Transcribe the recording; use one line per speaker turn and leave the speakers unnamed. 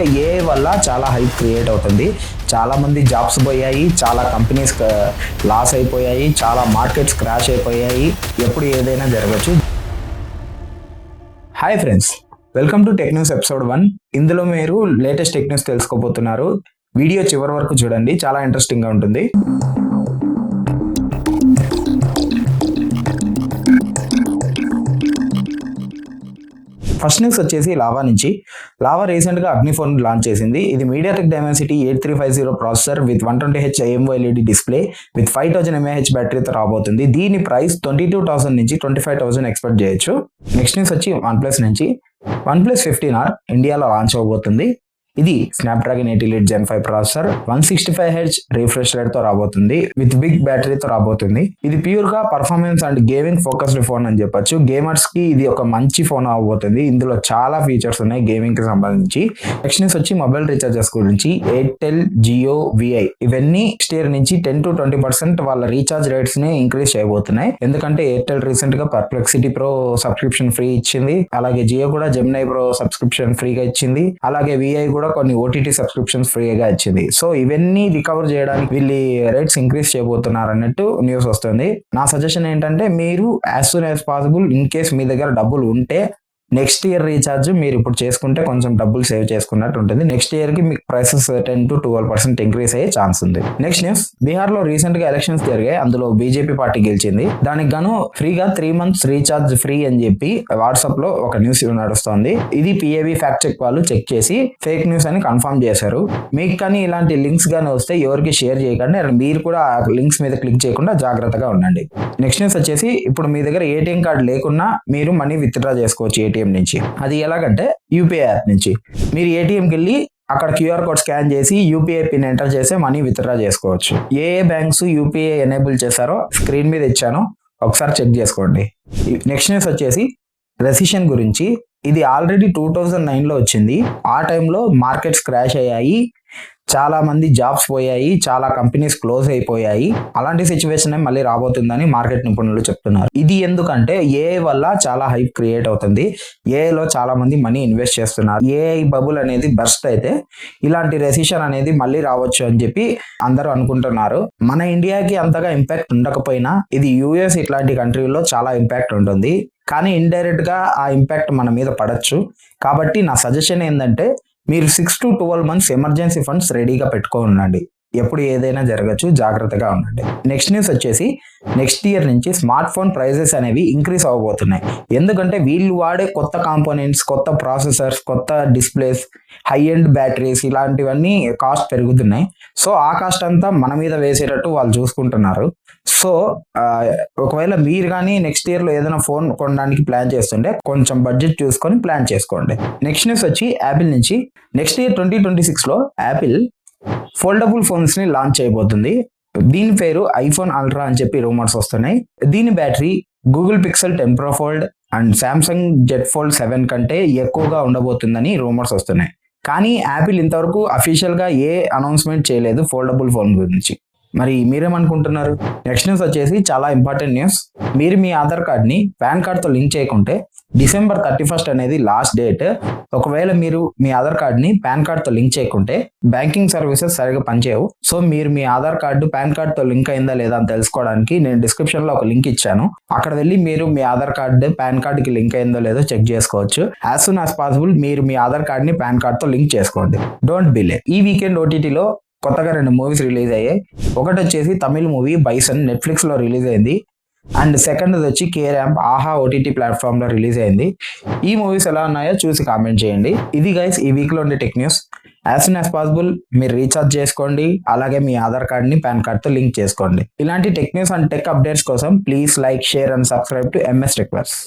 AI వల్ల చాలా hype create అవుతుంది. చాలామంది జాబ్స్ పోయాయి, చాలా కంపెనీస్ లాస్ అయిపోయాయి, చాలా మార్కెట్స్ క్రాష్ అయిపోయాయి. ఎప్పుడు ఏదైనా జరగచ్చు. Hi friends, welcome to tech news episode 1. ఇందులో మీరు లేటెస్ట్ టెక్ న్యూస్ తెలుసుకోబోతున్నారు. వీడియో చివరి వరకు చూడండి, చాలా ఇంట్రెస్టింగ్గా ఉంటుంది. ఫస్ట్ న్యూస్ వచ్చేసి లావా నుంచి. లావా రీసెంట్గా అగ్ని ఫోన్ లాంచ్ చేసింది. ఇది MediaTek Dimensity 8350 processor with 120Hz AMOLED display with 5000 mAh బ్యాటరీతో రాబోతుంది. దీని ప్రైస్ 22,000 నుంచి 25,000 ఎక్స్పెక్ట్ చేయొచ్చు. నెక్స్ట్ న్యూస్ వచ్చి వన్ప్లస్ నుంచి. వన్ప్లస్ 15R ఇండియాలో లాంచ్ అవబోతుంది. ఇది Snapdragon 8 Elite Gen 5 processor 165Hz refresh rate తో రాబోతుంది. విత్ బిగ్ బ్యాటరీతో రాబోతుంది. ఇది ప్యూర్ గా performance and gaming focused phone అని చెప్పొచ్చు. గేమర్స్ కి ఇది ఒక మంచి ఫోన్ అవబోతుంది. ఇందులో చాలా ఫీచర్స్ ఉన్నాయి గేమింగ్ కి సంబంధించి. నెక్స్ట్ న్యూస్ వచ్చి మొబైల్ రీఛార్జెస్ గురించి. ఎయిర్టెల్, జియో, విఐ ఇవన్నీ నెక్స్ట్ ఇయర్ నుంచి 10 to 20% వాళ్ళ రీఛార్జ్ రేట్స్ ని ఇంక్రీజ్ చేయబోతున్నాయి. ఎందుకంటే ఎయిర్టెల్ రీసెంట్ గా పర్ప్లెక్సిటీ ప్రో సబ్స్క్రిప్షన్ ఫ్రీ ఇచ్చింది. అలాగే జియో కూడా జెమినై ప్రో సబ్స్క్రిప్షన్ ఫ్రీగా ఇచ్చింది. అలాగే విఐ కూడా కొన్ని ఓటీటీ సబ్స్క్రిప్షన్స్ ఫ్రీగా ఇచ్చింది. సో ఇవన్నీ రికవర్ చేయడానికి వీళ్ళు రేట్స్ ఇంక్రీజ్ చేయబోతున్నారు అన్నట్టు న్యూస్ వస్తుంది. నా సజెషన్ ఏంటంటే మీరు as soon as possible in case మీ దగ్గర డబ్బులు ఉంటే నెక్స్ట్ ఇయర్ రీఛార్జ్ మీరు ఇప్పుడు చేసుకుంటే కొంచెం డబ్బులు సేవ్ చేసుకున్నట్టు ఉంటుంది. నెక్స్ట్ ఇయర్ కి మీకు ప్రైసెస్ 10 to 12% ఇంక్రీజ్ అయ్యే ఛాన్స్ ఉంది. నెక్స్ట్ న్యూస్, బీహార్ లో రీసెంట్ గా ఎలక్షన్స్ జరిగాయి. అందులో బీజేపీ పార్టీ గెలిచింది. దానికి గాను ఫ్రీగా 3 months రీఛార్జ్ ఫ్రీ అని చెప్పి వాట్సాప్ లో ఒక న్యూస్ నడుస్తుంది. ఇది పిఏబి ఫ్యాక్ట్ చెక్ వాళ్ళు చెక్ చేసి ఫేక్ న్యూస్ అని కన్ఫర్మ్ చేశారు. మీకు కానీ ఇలాంటి లింక్స్ గానీ వస్తే ఎవరికి షేర్ చేయకండి. మీరు కూడా ఆ లింక్స్ మీద క్లిక్ చేయకుండా జాగ్రత్తగా ఉండండి. నెక్స్ట్ న్యూస్ వచ్చేసి, ఇప్పుడు మీ దగ్గర ఏటీఎం కార్డు లేకున్నా మీరు మనీ విత్డ్రా చేసుకోవచ్చు ఏటీఎం నుంచి. అది ఎలాగంటే యూపీఐ యాప్ నుంచి. మీరు ఏటీఎంకి వెళ్ళి అక్కడ క్యూఆర్ కోడ్ స్కాన్ చేసి యూపీఐ పిన్ ఎంటర్ చేసి మనీ విత్డ్రా చేసుకోవచ్చు. ఏ బ్యాంక్స్ యూపీఐ ఎనేబుల్ చేశారో స్క్రీన్ మీద ఇచ్చాను, ఒకసారి చెక్ చేసుకోండి. నెక్స్ట్ న్యూస్ వచ్చేసి రెసిషన్ గురించి. ఇది ఆల్రెడీ 2009లో వచ్చింది. ఆ టైంలో మార్కెట్స్ క్రాష్ అయ్యాయి, చాలా మంది జాబ్స్ పోయాయి, చాలా కంపెనీస్ క్లోజ్ అయిపోయాయి. అలాంటి సిచ్యువేషన్ మళ్ళీ రాబోతుందని మార్కెట్ నిపుణులు చెప్తున్నారు. ఇది ఎందుకంటే ఏఐ వల్ల చాలా హైప్ క్రియేట్ అవుతుంది. ఏఐలో చాలా మంది మనీ ఇన్వెస్ట్ చేస్తున్నారు. ఏఐ బబుల్ అనేది బర్స్ట్ అయితే ఇలాంటి రెసిషన్ అనేది మళ్ళీ రావచ్చు అని చెప్పి అందరూ అనుకుంటున్నారు. మన ఇండియాకి అంతగా ఇంపాక్ట్ ఉండకపోయినా ఇది యుఎస్ ఇట్లాంటి కంట్రీలో చాలా ఇంపాక్ట్ ఉంటుంది. కానీ ఇండైరెక్ట్ గా ఆ ఇంపాక్ట్ మన మీద పడచ్చు. కాబట్టి నా సజెషన్ ఏంటంటే మీరు 6 to 12 months ఎమర్జెన్సీ ఫండ్స్ రెడీగా పెట్టుకోండి. ఎప్పుడు ఏదైనా జరగచ్చు, జాగ్రత్తగా ఉండండి. నెక్స్ట్ న్యూస్ వచ్చేసి, నెక్స్ట్ ఇయర్ నుంచి స్మార్ట్ ఫోన్ ప్రైజెస్ అనేవి ఇంక్రీజ్ అవ్వబోతున్నాయి. ఎందుకంటే వీళ్ళు వాడే కొత్త కాంపోనెంట్స్, కొత్త ప్రాసెసర్స్, కొత్త డిస్ప్లేస్, హై ఎండ్ బ్యాటరీస్ ఇలాంటివన్నీ కాస్ట్ పెరుగుతున్నాయి. సో ఆ కాస్ట్ అంతా మన మీద వేసేటట్టు వాళ్ళు చూసుకుంటున్నారు. సో ఒకవేళ మీరు కానీ నెక్స్ట్ ఇయర్ లో ఏదైనా ఫోన్ కొనడానికి ప్లాన్ చేస్తుంటే కొంచెం బడ్జెట్ చూసుకొని ప్లాన్ చేసుకోండి. నెక్స్ట్ న్యూస్ వచ్చి యాపిల్ నుంచి. నెక్స్ట్ ఇయర్ 2026లో యాపిల్ ఫోల్డబుల్ ఫోన్స్ ని లాంచ్ చేయబోతుంది. దీని పేరు ఐఫోన్ అల్ట్రా అని చెప్పి రూమర్స్ వస్తున్నాయి. దీని battery Google pixel 10 Pro Fold and Samsung Z fold 7 కంటే ఎక్కువగా ఉండబోతుందని రూమర్స్ వస్తున్నాయి. కానీ యాపిల్ ఇంతవరకు అఫీషియల్ గా ఏ అనౌన్స్మెంట్ చేయలేదు ఫోల్డబుల్ ఫోన్ గురించి. మరి మీరేమనుకుంటున్నారు? నెక్స్ట్ న్యూస్ వచ్చేసి చాలా ఇంపార్టెంట్ న్యూస్. మీరు మీ ఆధార్ కార్డ్ని పాన్ కార్డ్తో లింక్ చేయకుంటే December 31st అనేది లాస్ట్ డేట్. ఒకవేళ మీరు మీ ఆధార్ కార్డ్ని పాన్ కార్డ్తో లింక్ చేయకుంటే బ్యాంకింగ్ సర్వీసెస్ సరిగా పనిచేయవు. సో మీరు మీ ఆధార్ కార్డు పాన్ కార్డ్తో లింక్ అయిందా లేదా అని తెలుసుకోవడానికి నేను డిస్క్రిప్షన్లో ఒక లింక్ ఇచ్చాను. అక్కడ వెళ్ళి మీరు మీ ఆధార్ కార్డు పాన్ కార్డుకి లింక్ అయిందో లేదో చెక్ చేసుకోవచ్చు. యాజ్ సూన్ యాజ్ పాసిబుల్ మీరు మీ ఆధార్ కార్డ్ని పాన్ కార్డ్తో లింక్ చేసుకోండి. Don't delay. ఈ వీకెండ్ ఓటీటీలో కొత్తగా 2 మూవీస్ రిలీజ్ అయ్యాయి. ఒకటి వచ్చేసి తమిళ్ మూవీ బైసన్ నెట్ఫ్లిక్స్ లో రిలీజ్ అయింది. అండ్ సెకండ్ వచ్చి కేరాంప్ ఆహా ఓటీటీ ప్లాట్ఫామ్ లో రిలీజ్ అయింది. ఈ మూవీస్ ఎలా ఉన్నాయో చూసి కామెంట్ చేయండి. ఇది గైస్ ఈ వీక్ లో ఉండే tech news. As soon as possible మీరు రీఛార్జ్ చేసుకోండి. అలాగే మీ ఆధార్ కార్డ్ని పాన్ కార్డ్తో లింక్ చేసుకోండి. ఇలాంటి tech news and tech updates కోసం please like, share and subscribe to MS tech verse.